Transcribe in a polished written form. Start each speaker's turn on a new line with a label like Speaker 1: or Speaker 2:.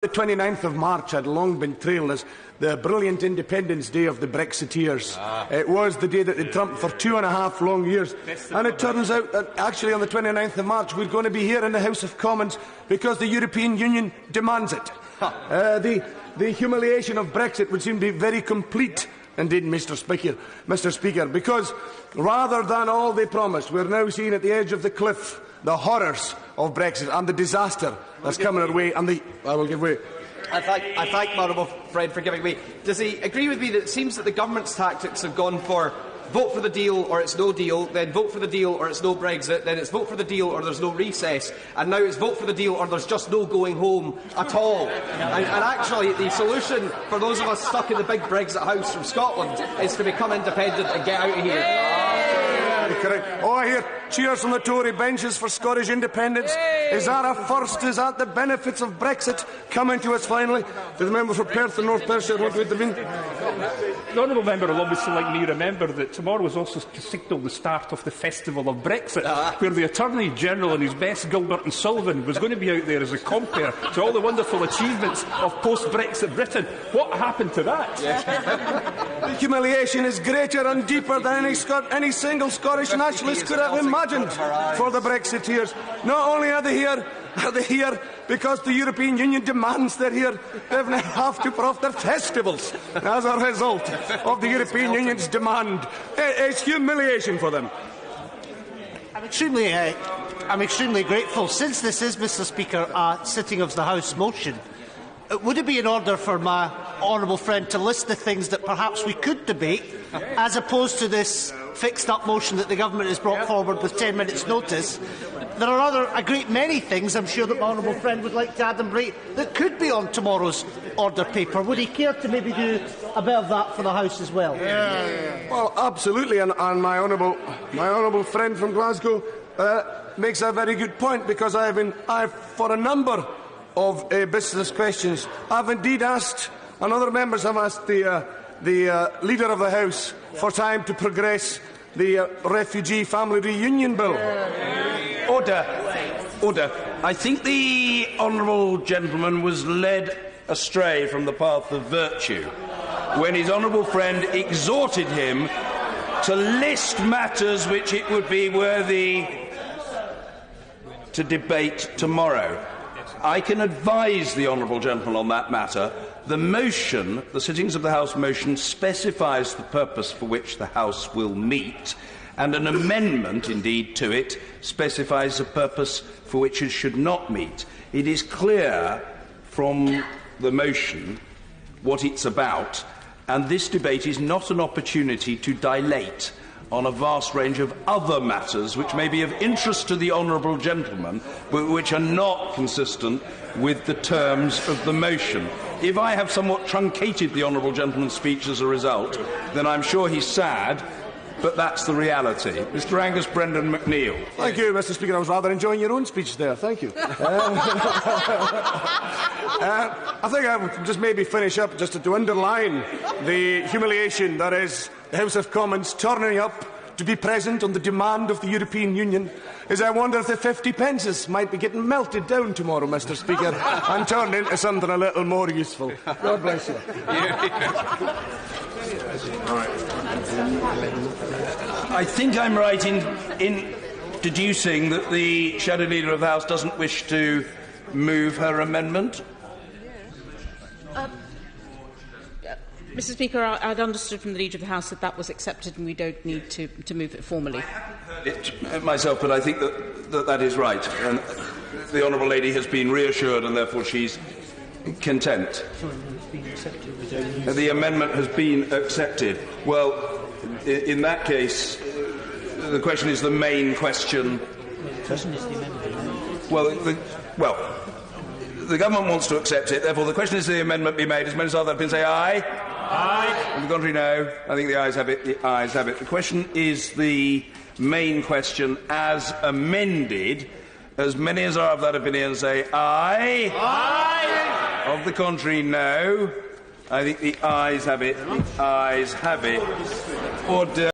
Speaker 1: The 29th of March had long been trailed as the brilliant Independence Day of the Brexiteers. It was the day that they trumped for 2.5 long years. And it turns out that actually on the 29th of March we're going to be here in the House of Commons because the European Union demands it. The humiliation of Brexit would seem to be very complete, indeed, Mr. Speaker, because rather than all they promised, we're now seeing at the edge of the cliff the horrors of Brexit and the disaster that's coming our way. And I will give way.
Speaker 2: I thank my honourable friend for giving way. Does he agree with me that it seems that the government's tactics have gone for vote for the deal or it's no deal, then vote for the deal or it's no Brexit, then it's vote for the deal or there's no recess, and now it's vote for the deal or there's just no going home at all? And actually, the solution for those of us stuck in the big Brexit house from Scotland is to become independent and get out of here.
Speaker 1: Correct. Oh, I hear cheers from the Tory benches for Scottish independence. Is that a first? Is that the benefits of Brexit coming to us finally? To the member for Perth and North Perthshire, what would it have been?
Speaker 3: The honourable member will obviously, like me, remember that tomorrow is also to signal the start of the Festival of Brexit, where the Attorney-General and his best Gilbert and Sullivan was going to be out there as a compare to all the wonderful achievements of post-Brexit Britain. What happened to that?
Speaker 1: The humiliation is greater and deeper than any single Scottish nationalist could have imagined for the Brexiteers. Not only are they here because the European Union demands they're here, they now have to put off their festivals as a result of the European Union's demand. It's humiliation for them.
Speaker 4: I'm extremely grateful. Since this is, Mr. Speaker, a sitting of the House motion, would it be in order for my honourable friend to list the things that perhaps we could debate, as opposed to this fixed-up motion that the government has brought forward with 10 minutes' notice? There are a great many things, I'm sure, that my honourable friend would like to add and break that could be on tomorrow's order paper. Would he care to maybe do a bit of that for the House as well?
Speaker 1: Well, absolutely, and my honourable friend from Glasgow makes a very good point, because I've for a number of business questions, I've indeed asked, and other members have asked the Leader of the House for time to progress the Refugee Family Reunion Bill.
Speaker 5: Order. I think the honourable gentleman was led astray from the path of virtue when his honourable friend exhorted him to list matters which it would be worthy to debate tomorrow. I can advise the honourable gentleman on that matter. The motion, the sittings of the House motion, specifies the purpose for which the House will meet, and an amendment, indeed, to it specifies the purpose for which it should not meet. It is clear from the motion what it's about, and this debate is not an opportunity to dilate on a vast range of other matters which may be of interest to the honourable gentleman, but which are not consistent with the terms of the motion. If I have somewhat truncated the honourable gentleman's speech as a result, then I'm sure he's sad, but that's the reality. Mr. Angus Brendan MacNeil.
Speaker 1: Thank you, Mr. Speaker. I was rather enjoying your own speech there. Thank you. I think I would just maybe finish up just to underline the humiliation that is the House of Commons turning up to be present on the demand of the European Union. Is I wonder if the 50 pences might be getting melted down tomorrow, Mr. Speaker, and turned into something a little more useful. God bless you.
Speaker 5: I think I'm right in deducing that the Shadow Leader of the House doesn't wish to move her amendment.
Speaker 6: Mr. Speaker, I'd understood from the Leader of the House that was accepted and we don't need to move it formally.
Speaker 5: I haven't heard it myself, but I think that is right. And the Honourable Lady has been reassured and therefore she's content. The amendment has been accepted. Well, in that case, the question is the main question. Well, the government wants to accept it. Therefore, the question is the amendment be made. As many as are, that say aye. Aye. And the contrary, no. I think the ayes have it. The ayes have it. The question is the main question as amended. As many as are of that opinion say aye. Aye. Of the contrary, no. I think the ayes have it. The ayes have it. Order.